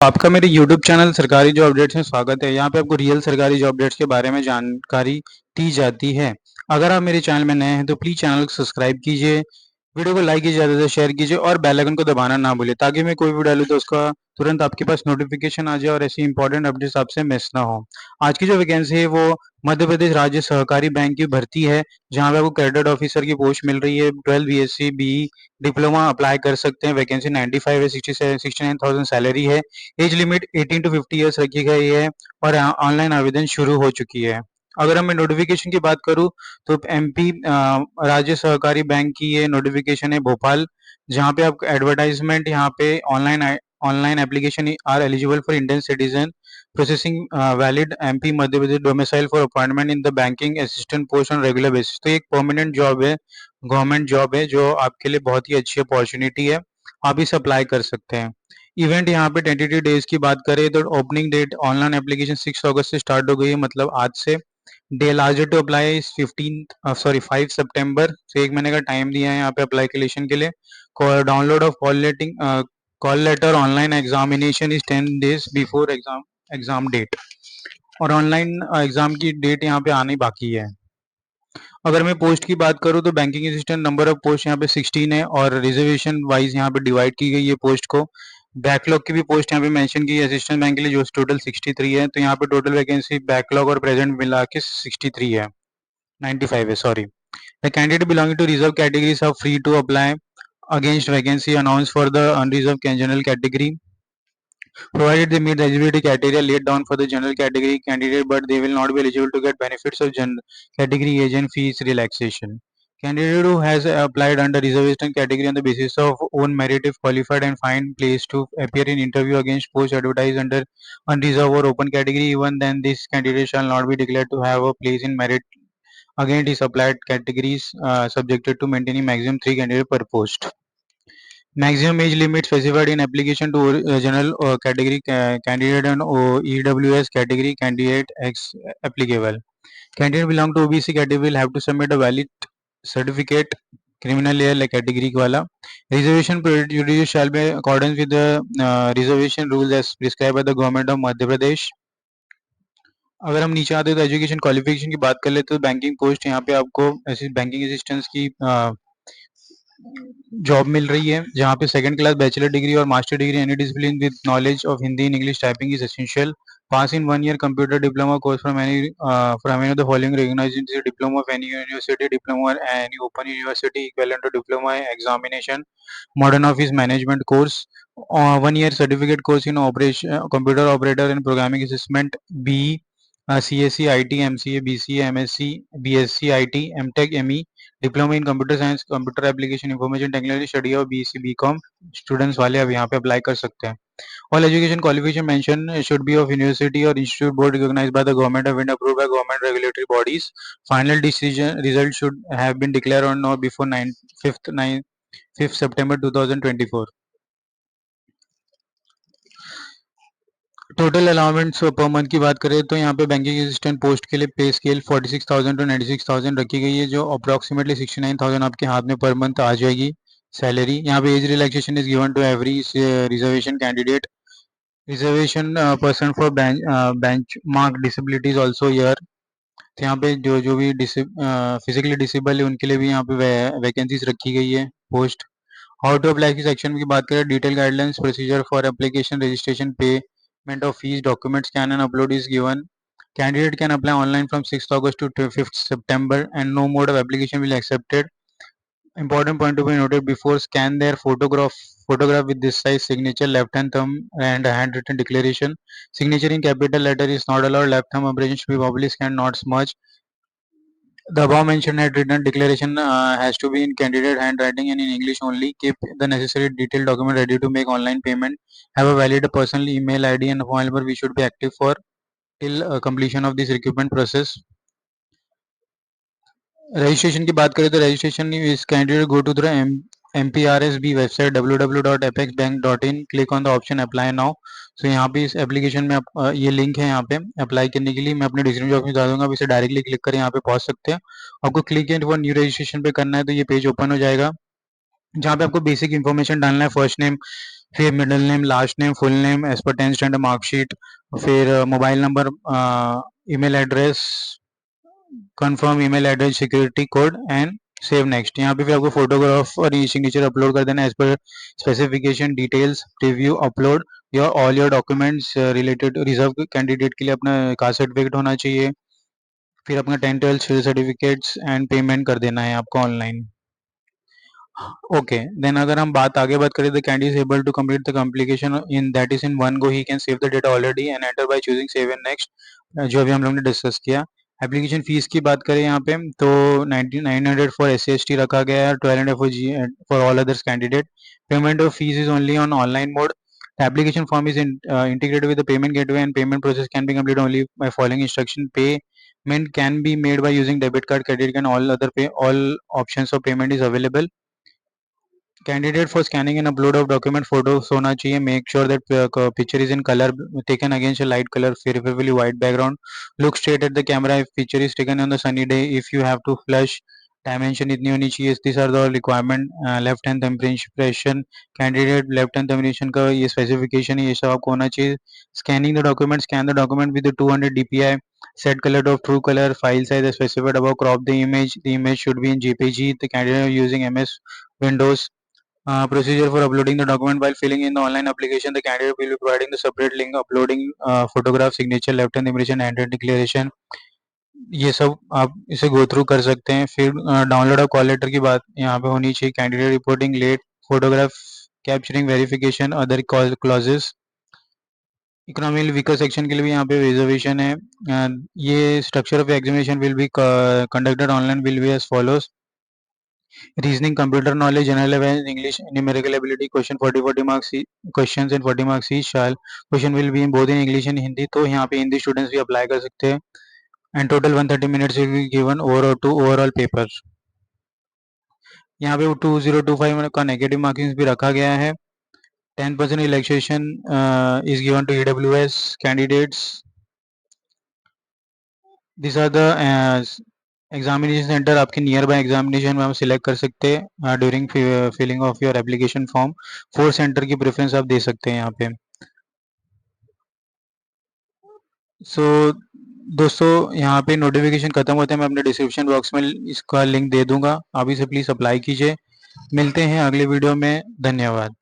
आपका मेरे YouTube channel सरकारी जॉब अपडेट्स में स्वागत है। यहाँ पे आपको रियल सरकारी जॉब अपडेट्स के बारे में जानकारी दी जाती है। अगर आप मेरे चैनल में नए हैं तो प्लीज़ चैनल को सब्सक्राइब कीजिए, वीडियो को लाइक कीजिए, ज़्यादा से ज़्यादा शेयर कीजिए और बेल आइकन को दबाना ना भूलिए ताकि मैं कोई वीडियो डालूँ तो उसका तुरंत आपके पास नोटिफिकेशन आ जाए और ऐसी इंपॉर्टेंट अपडेट्स आपसे मिस ना हो। आज की जो वैकेंसी है वो मध्य प्रदेश राज्य सहकारी बैंक की भर्ती है, जहाँ पे आपको कैडेट ऑफिसर की पोस्ट मिल रही है। 12 बीएससी बीई डिप्लोमा अप्लाई कर सकते हैं। वैकेंसी 95 है, 69,000 सैलरी है। एज लिमिट 18 टू 50 ईयर्स रखी गई है और ऑनलाइन आवेदन शुरू हो चुकी है। अगर मैं नोटिफिकेशन की बात करूं तो एमपी राज्य सहकारी बैंक की ये नोटिफिकेशन है भोपाल, जहां पे आपको एडवर्टाइजमेंट यहाँ पे online application are eligible for Indian citizen processing valid MP Madhya Pradesh domicile for appointment in the banking assistant post on regular basis. तो एक परमानेंट जॉब है, गवर्नमेंट जॉब है, जो आपके लिए बहुत ही अच्छी अपॉर्चुनिटी है। आप इसे अप्लाई कर सकते हैं। इवेंट यहाँ पे टेंटेटिव डेज की बात करें तो ओपनिंग डेट ऑनलाइन एप्लीकेशन 6 अगस्त से स्टार्ट हो गई है, मतलब आज से। Day last date to apply is 5 सितंबर से 1 महीने का टाइम दिया है यहाँ पे अप्लीकेशन के लिए। Download of call letter online examination is 10 days before exam date, और ऑनलाइन एग्जाम की डेट यहाँ पे आनी बाकी है। अगर मैं पोस्ट की बात करूँ तो banking assistant number of post यहाँ पे 16 है और रिजर्वेशन वाइज यहाँ पे डिवाइड की गई है पोस्ट को। बैकलॉग की भी पोस्ट यहाँ पे मेंशन की है असिस्टेंट बैंक के लिए, जो टोटल 63 है। तो यहाँ पे टोटल वैकेंसी बैकलॉग और प्रेजेंट मिला के 63 है, 95 है, sorry. The candidate belonging to reserve categories are free to apply against vacancy announced for the unreserved general category, provided they meet the eligibility criteria laid down for the general category candidate, but they will not be eligible to get benefits of general category agent fees relaxation. Candidate who has applied under reservation category on the basis of own merit, if qualified and find place to appear in interview against post advertised under unreserved or open category, even then this candidate shall not be declared to have a place in merit against his applied categories, subjected to maintaining maximum 3 candidates per post. Maximum age limit specified in application to general category candidate and EWS category candidate X applicable. Candidate belong to OBC category will have to submit a valid certificate criminal layer like category वाला. Reservation prejudice shall be in accordance with the reservation rules as prescribed by the government of Madhya Pradesh. अगर हम नीचे आते हैं तो education qualification की बात कर लेते हैं तो बैंकिंग पोस्ट यहाँ पे आपको ऐसी बैंकिंग असिस्टेंट्स की जॉब मिल रही है, जहाँ पे सेकंड क्लास बैचलर डिग्री और master degree any discipline with knowledge of Hindi in English typing is essential. Pass in 1 year computer diploma course from any of the following recognised diploma of any university, diploma any open university equivalent to diploma examination, modern office management course, 1 year certificate course in operation computer operator and programming assistant, B CSC, IT, MCA, BCA, MSc, BSc, IT, MTech, ME, diploma in computer science, computer application information technology study और BC BCom students वाले अब यहाँ पे apply कर सकते हैं. All education qualification mentioned should be of university or institute board recognized by the government of India, approved by government regulatory bodies. Final decision result should have been declared on or before 5th September 2024. Total allowance per month की बात करें तो यहाँ पे banking assistant post के लिए पे scale 46,000 to 96,000 रखी गई है, जो अप्रोक्सीमेटली 69,000 आपके हाथ में पर मंथ आ जाएगी सैलरी. यहाँ पे age relaxation is given to every reservation candidate. Reservation person for benchmark disabilities also year. तो यहाँ पे जो जो भी फिजिकली डिसेबल है उनके लिए भी यहाँ पे वैकेंसीज रखी गई है पोस्ट. हाउ टू अप्लाई की सेक्शन की बात करें, detail guidelines procedure for application registration payment of fees documents can and upload is given. Candidate can apply online from 6th August to 5th September and no mode of application will accepted. Important point to be noted, before scan their photograph with this size signature, left hand thumb and handwritten declaration. Signature in capital letter is not allowed. Left thumb abbreviation should be properly scanned, not smudged. The above mentioned handwritten declaration has to be in candidate handwriting and in English only. Keep the necessary detailed document ready to make online payment. Have a valid personal email ID and phone number. We should be active for till completion of this recruitment process. Registration की बात करें तो registration is candidate go to the MPRSB website www.apexbank.in, click on the option apply now. So यहाँ पे इस application में ये link है यहाँ पे अप्लाई करने के लिए, मैं अपने डिस्क्रिप्शन बॉक्स में बता दूंगा. आप इसे डायरेक्टली क्लिक कर यहाँ पे पहुंच सकते हैं. आपको click and for new registration पे करना है तो ये पेज ओपन हो जाएगा, जहाँ पे आपको बेसिक इन्फॉर्मेशन डालना है. फर्स्ट नेम, फिर middle name, last name, full name as per 10th standard marksheet, फिर mobile number, email address, confirm email address, security code and save next. यहाँ पे फिर आपको फोटोग्राफ और ई सिग्नेचर अपलोड कर देना as per specification, details, review, upload your all your documents related. Reserve candidate के लिए अपना कास्ट सर्टिफिकेट होना चाहिए। फिर अपना 10th 12th certificates and payment कर देना है आपको ऑनलाइन। ओके, देन अगर हम बात करें, the candidate is able to complete the complication in that is in one go, he can save the data already and enter by choosing save and next, जो अभी हम लोग ने डिस्कस किया। एप्लीकेशन फीस की बात करें यहाँ पे, तो 9900 फॉर SC/ST रखा गया है, 1200 for all others candidate. Payment of fees is only on online mode. Application form is integrated with the payment gateway and payment process can be completed only by following instruction. Payment can be made by using debit card, credit card, and all options of payment is available. Candidate for scanning and upload of document, photos होना चाहिए. Make sure that picture is in color, taken against a light color, preferably white background. Look straight at the camera if picture is taken on the sunny day. If you have to flush, dimension इतनी होनी चाहिए. These are the requirement. Left hand thumb impression, candidate left hand thumb impression का ये specification है, ये सब आपको होना चाहिए. Scanning the document, scan the document with the 200 dpi. Set color of true color. File size as specified above. Crop the image. The image should be in JPG. The candidate using MS Windows. Procedure for uploading the document. While filling in the online application, the candidate will be providing the separate link uploading photograph, signature, left hand impression, hand declaration. ये सब आप इसे go through कर सकते हैं। फिर download of call letter की बात यहाँ पे होनी चाहिए। Candidate reporting late, photograph capturing, verification, other clauses. Economically weaker section के लिए भी यहाँ पे रिजर्वेशन है। ये structure of examination will be conducted online will be as follows. Reasoning, computer knowledge, general awareness, English, numerical ability, question 40 marks, questions and 40 marks each. Shall question will be in both in English and Hindi, तो यहाँ पे Hindi students भी apply कर सकते हैं। And total 130 minutes will be given over to overall paper. यहाँ पे 2025 का नेगेटिव मार्किंग भी रखा गया है। 10% relaxation is given to EWS candidates. This are the examination centre आपके नियर बाय एग्जामिनेशन में हम सिलेक्ट कर सकते हैं during filling of your application form. 4 centre की प्रेफरेंस आप दे सकते हैं यहाँ पे। सो दोस्तों, यहाँ पे नोटिफिकेशन खत्म होते हैं, मैं अपने डिस्क्रिप्शन बॉक्स में इसका लिंक दे दूंगा, आप इसे प्लीज़ अप्लाई कीजिए। मिलते हैं अगले वीडियो में। धन्यवाद।